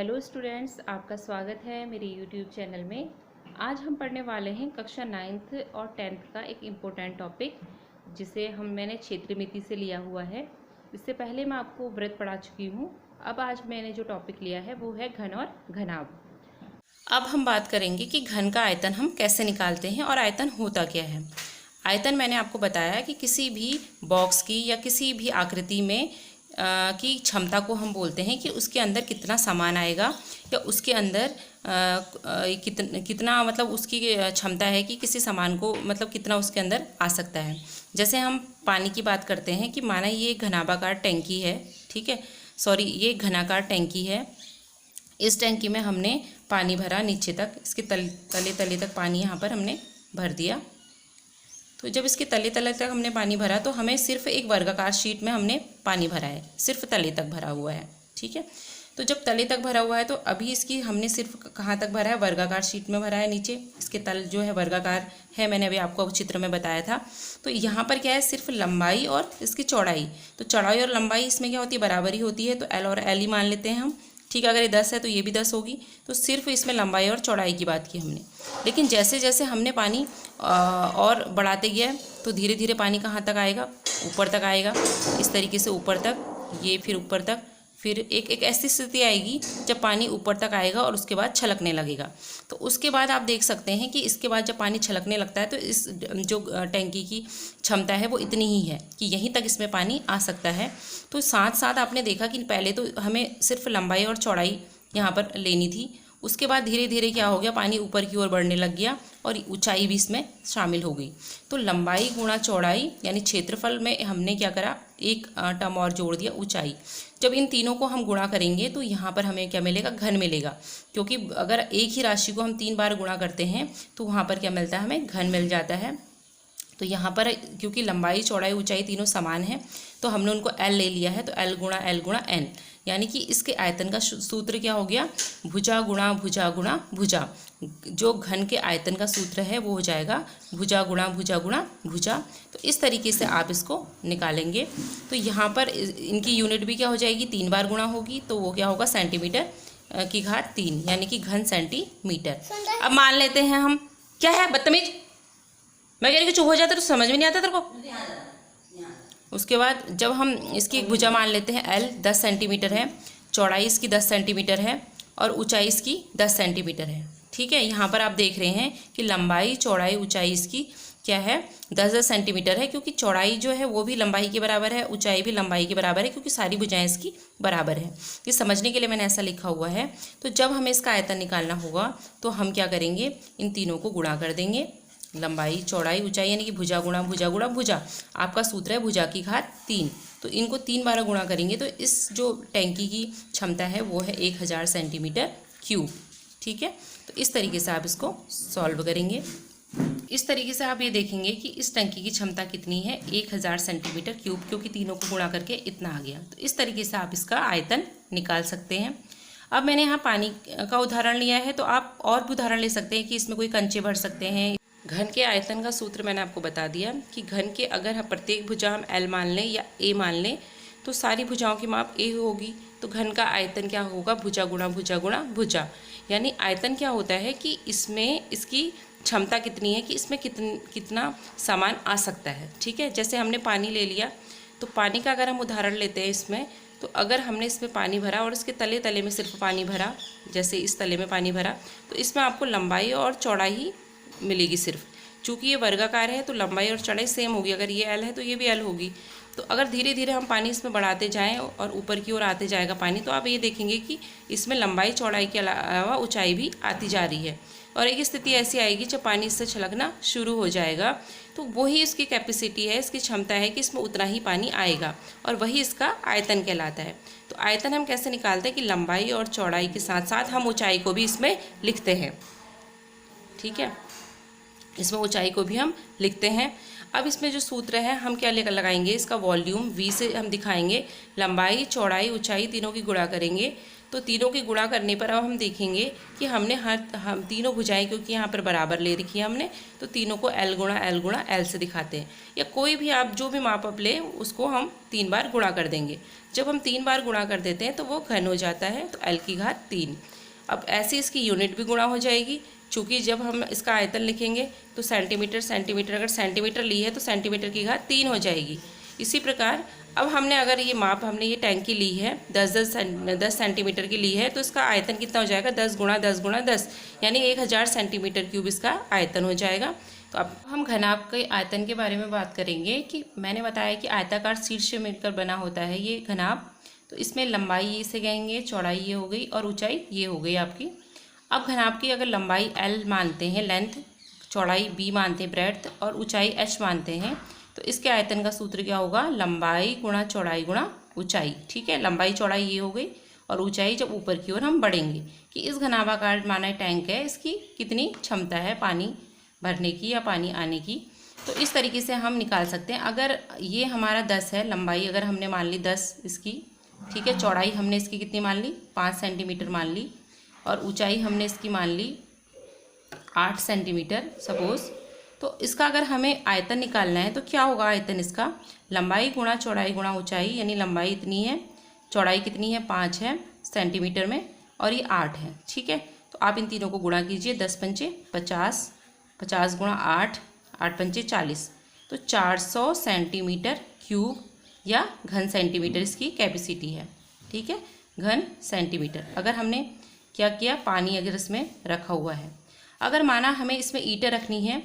Hello students, आपका स्वागत है मेरे यूट्यूब चैनल में। आज हम पढ़ने वाले हैं कक्षा 9th और 10th का एक इम्पोर्टेंट टॉपिक, जिसे मैंने क्षेत्रमिति से लिया हुआ है। इससे पहले मैं आपको वृत्त पढ़ा चुकी हूँ। अब आज मैंने जो टॉपिक लिया है वो है घन और घनाभ। अब हम बात करेंगे कि घन का आयतन हम कैसे निकालते हैं और आयतन होता क्या है। आयतन मैंने आपको बताया कि किसी भी बॉक्स की या किसी भी आकृति में की क्षमता को हम बोलते हैं कि उसके अंदर कितना सामान आएगा या उसके अंदर कितना मतलब उसकी क्षमता है कि किसी सामान को मतलब कितना उसके अंदर आ सकता है। जैसे हम पानी की बात करते हैं कि माना ये घनाभाकार टैंकी है, ठीक है, सॉरी ये घनाकार टैंकी है। इस टैंकी में हमने पानी भरा नीचे तक, इसके तले तक पानी यहाँ पर हमने भर दिया। तो जब इसके तले तक हमने पानी भरा तो हमें सिर्फ एक वर्गाकार शीट में हमने पानी भरा है, सिर्फ तले तक भरा हुआ है, ठीक है। तो जब तले तक भरा हुआ है तो अभी इसकी हमने सिर्फ कहाँ तक भरा है, वर्गाकार शीट में भरा है। नीचे इसके तल जो है वर्गाकार है, मैंने अभी आपको चित्र में बताया था। तो यहाँ पर क्या है, सिर्फ लंबाई और इसकी चौड़ाई। तो चौड़ाई और लंबाई इसमें क्या होती है, बराबरी होती है। तो एल और एल ही मान लेते हैं हम, ठीक है। अगर ये 10 है तो ये भी 10 होगी। तो सिर्फ इसमें लंबाई और चौड़ाई की बात की हमने। लेकिन जैसे जैसे हमने पानी और बढ़ाते गया तो धीरे धीरे पानी कहाँ तक आएगा, ऊपर तक आएगा। इस तरीके से ऊपर तक, ये फिर ऊपर तक, फिर एक ऐसी स्थिति आएगी जब पानी ऊपर तक आएगा और उसके बाद छलकने लगेगा। तो उसके बाद आप देख सकते हैं कि इसके बाद जब पानी छलकने लगता है तो इस जो टैंकी की क्षमता है वो इतनी ही है कि यहीं तक इसमें पानी आ सकता है। तो साथ साथ आपने देखा कि पहले तो हमें सिर्फ लंबाई और चौड़ाई यहाँ पर लेनी थी। उसके बाद धीरे धीरे क्या हो गया, पानी ऊपर की ओर बढ़ने लग गया और ऊंचाई भी इसमें शामिल हो गई। तो लंबाई गुणा चौड़ाई यानी क्षेत्रफल में हमने क्या करा, एक टर्म और जोड़ दिया, ऊंचाई। जब इन तीनों को हम गुणा करेंगे तो यहाँ पर हमें क्या मिलेगा, घन मिलेगा। क्योंकि अगर एक ही राशि को हम 3 बार गुणा करते हैं तो वहाँ पर क्या मिलता है, हमें घन मिल जाता है। तो यहाँ पर क्योंकि लंबाई चौड़ाई ऊंचाई तीनों समान है तो हमने उनको एल ले लिया है। तो एल गुणा एन, यानी कि इसके आयतन का सूत्र क्या हो गया, भुजा गुणा भुजा गुणा भुजा। जो घन के आयतन का सूत्र है वो हो जाएगा भुजा गुणा भुजा। तो इस तरीके से आप इसको निकालेंगे। तो यहाँ पर इनकी यूनिट भी क्या हो जाएगी, 3 बार गुणा होगी। तो वो क्या होगा, सेंटीमीटर की घात 3, यानी कि घन सेंटीमीटर। अब मान लेते हैं हम, क्या है बदतमीज, मैं कह रही कि चुप हो जाता तो समझ में नहीं आता तेरे को। उसके बाद जब हम इसकी एक भुजा मान लेते हैं, एल 10 सेंटीमीटर है, चौड़ाई इसकी 10 सेंटीमीटर है और ऊंचाई इसकी 10 सेंटीमीटर है, ठीक है। यहाँ पर आप देख रहे हैं कि लंबाई चौड़ाई ऊंचाई इसकी क्या है, 10-10 सेंटीमीटर है। क्योंकि चौड़ाई जो है वो भी लंबाई के बराबर है, ऊंचाई भी लंबाई के बराबर है, क्योंकि सारी भुजाएं इसकी बराबर है। ये समझने के लिए मैंने ऐसा लिखा हुआ है। तो जब हमें इसका आयतन निकालना होगा तो हम क्या करेंगे, इन तीनों को गुणा कर देंगे, लंबाई चौड़ाई ऊंचाई, यानी कि भुजा गुणा भुजा। आपका सूत्र है भुजा की घात 3। तो इनको 3 बार गुणा करेंगे तो इस जो टैंकी की क्षमता है वो है 1000 सेंटीमीटर क्यूब, ठीक है। तो इस तरीके से आप इसको सॉल्व करेंगे। इस तरीके से आप ये देखेंगे कि इस टंकी की क्षमता कितनी है, 1000 सेंटीमीटर क्यूब, क्योंकि तीनों को गुणा करके इतना आ गया। तो इस तरीके से आप इसका आयतन निकाल सकते हैं। अब मैंने यहाँ पानी का उदाहरण लिया है, तो आप और भी उदाहरण ले सकते हैं कि इसमें कोई कंचे भर सकते हैं। घन के आयतन का सूत्र मैंने आपको बता दिया कि घन के अगर प्रत्येक भुजा हम एल मान लें या ए मान लें तो सारी भुजाओं की माप ए होगी। तो घन का आयतन क्या होगा, भुजा गुणा भुजा। यानी आयतन क्या होता है कि इसमें इसकी क्षमता कितनी है कि इसमें कितना सामान आ सकता है, ठीक है। जैसे हमने पानी ले लिया, तो पानी का अगर हम उदाहरण लेते हैं इसमें, तो अगर हमने इसमें पानी भरा और इसके तले में सिर्फ पानी भरा, जैसे इस तले में पानी भरा, तो इसमें आपको लंबाई और चौड़ाई मिलेगी सिर्फ। चूँकि ये वर्गाकार है तो लंबाई और चौड़ाई सेम होगी, अगर ये एल है तो ये भी एल होगी। तो अगर धीरे धीरे हम पानी इसमें बढ़ाते जाएं और ऊपर की ओर आते जाएगा पानी, तो आप ये देखेंगे कि इसमें लंबाई चौड़ाई के अलावा ऊंचाई भी आती जा रही है। और एक स्थिति ऐसी आएगी जब पानी इससे छलकना शुरू हो जाएगा, तो वही इसकी कैपेसिटी है, इसकी क्षमता है कि इसमें उतना ही पानी आएगा, और वही इसका आयतन कहलाता है। तो आयतन हम कैसे निकालते हैं कि लंबाई और चौड़ाई के साथ साथ हम ऊँचाई को भी इसमें लिखते हैं, ठीक है। इसमें ऊंचाई को भी हम लिखते हैं। अब इसमें जो सूत्र है हम क्या लेकर लगाएंगे, इसका वॉल्यूम V से हम दिखाएंगे। लंबाई चौड़ाई ऊंचाई तीनों की गुणा करेंगे तो तीनों की गुणा करने पर अब हम देखेंगे कि हम तीनों भुजाएं क्योंकि यहाँ पर बराबर ले रखी है हमने, तो तीनों को L गुणा L से दिखाते हैं। या कोई भी आप जो भी माप आप लें उसको हम 3 बार गुणा कर देंगे। जब हम 3 बार गुणा कर देते हैं तो वो घन हो जाता है, तो L की घात 3। अब ऐसे इसकी यूनिट भी गुणा हो जाएगी, चूँकि जब हम इसका आयतन लिखेंगे तो सेंटीमीटर, अगर सेंटीमीटर ली है तो सेंटीमीटर की घात 3 हो जाएगी। इसी प्रकार अब हमने ये टैंकी ली है 10 सेंटीमीटर की ली है, तो इसका आयतन कितना हो जाएगा 10 गुणा 10 गुणा 10, यानी 1000 सेंटीमीटर क्यूब इसका आयतन हो जाएगा। तो अब हम घनाभ के आयतन के बारे में बात करेंगे कि मैंने बताया कि आयताकार शीर्ष से मिलकर बना होता है ये घनाभ। तो इसमें लंबाई ये से कहेंगे, चौड़ाई ये हो गई और ऊंचाई ये हो गई आपकी। अब घनाभ की अगर लंबाई L मानते हैं लेंथ, चौड़ाई B मानते हैं ब्रेड्थ और ऊंचाई H मानते हैं, तो इसके आयतन का सूत्र क्या होगा, लंबाई गुणा चौड़ाई गुणा ऊंचाई। ठीक है, लंबाई चौड़ाई ये हो गई और ऊंचाई जब ऊपर की ओर हम बढ़ेंगे कि इस घनाभाकार माना टैंक है, इसकी कितनी क्षमता है पानी भरने की या पानी आने की। तो इस तरीके से हम निकाल सकते हैं। अगर ये हमारा 10 है लंबाई, अगर हमने मान ली 10 इसकी, ठीक है, चौड़ाई हमने इसकी कितनी मान ली 5 सेंटीमीटर मान ली, और ऊंचाई हमने इसकी मान ली 8 सेंटीमीटर सपोज़। तो इसका अगर हमें आयतन निकालना है तो क्या होगा आयतन इसका, लंबाई गुणा चौड़ाई गुणा ऊंचाई, यानी लंबाई इतनी है, चौड़ाई कितनी है 5 है सेंटीमीटर में और ये 8 है। ठीक है, तो आप इन तीनों को गुणा कीजिए, 10 पंचे 50, 50 गुणा 8, 8 पंचे 40, तो 400 सेंटीमीटर क्यूब या घन सेंटीमीटर इसकी कैपेसिटी है। ठीक है, घन सेंटीमीटर। अगर हमने क्या किया, पानी अगर इसमें रखा हुआ है, अगर माना हमें इसमें ईंटें रखनी है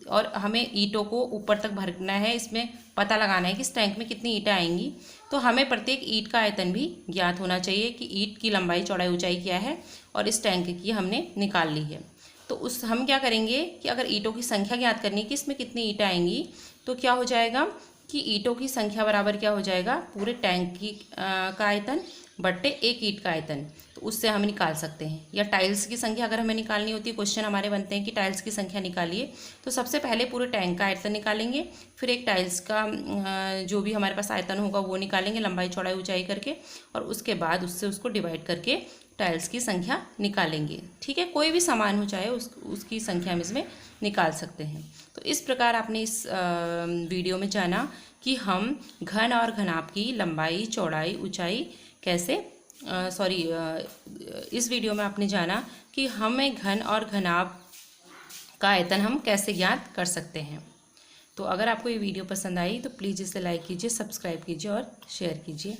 और हमें ईंटों को ऊपर तक भरना है, इसमें पता लगाना है कि इस टैंक में कितनी ईंटें आएंगी, तो हमें प्रत्येक ईंट का आयतन भी ज्ञात होना चाहिए कि ईंट की लंबाई चौड़ाई ऊंचाई क्या है और इस टैंक की हमने निकाल ली है। तो हम क्या करेंगे कि अगर ईंटों की संख्या ज्ञात करनी है कि इसमें कितनी ईंटें आएंगी, तो क्या हो जाएगा कि ईंटों की संख्या बराबर क्या हो जाएगा, पूरे टैंक की का आयतन बट्टे एक ईंट का आयतन, तो उससे हम निकाल सकते हैं। या टाइल्स की संख्या अगर हमें निकालनी होती है, क्वेश्चन हमारे बनते हैं कि टाइल्स की संख्या निकालिए, तो सबसे पहले पूरे टैंक का आयतन निकालेंगे, फिर एक टाइल्स का जो भी हमारे पास आयतन होगा वो निकालेंगे लंबाई चौड़ाई ऊंचाई करके, और उसके बाद उससे उसको डिवाइड करके टाइल्स की संख्या निकालेंगे। ठीक है, कोई भी सामान हो चाहे उसकी संख्या हम इसमें निकाल सकते हैं। तो इस प्रकार आपने इस वीडियो में जाना कि हम घन और घनाभ की लंबाई चौड़ाई ऊंचाई कैसे इस वीडियो में आपने जाना कि हमें घन और घनाभ का आयतन हम कैसे ज्ञात कर सकते हैं। तो अगर आपको ये वीडियो पसंद आई तो प्लीज़ इसे लाइक कीजिए, सब्सक्राइब कीजिए और शेयर कीजिए।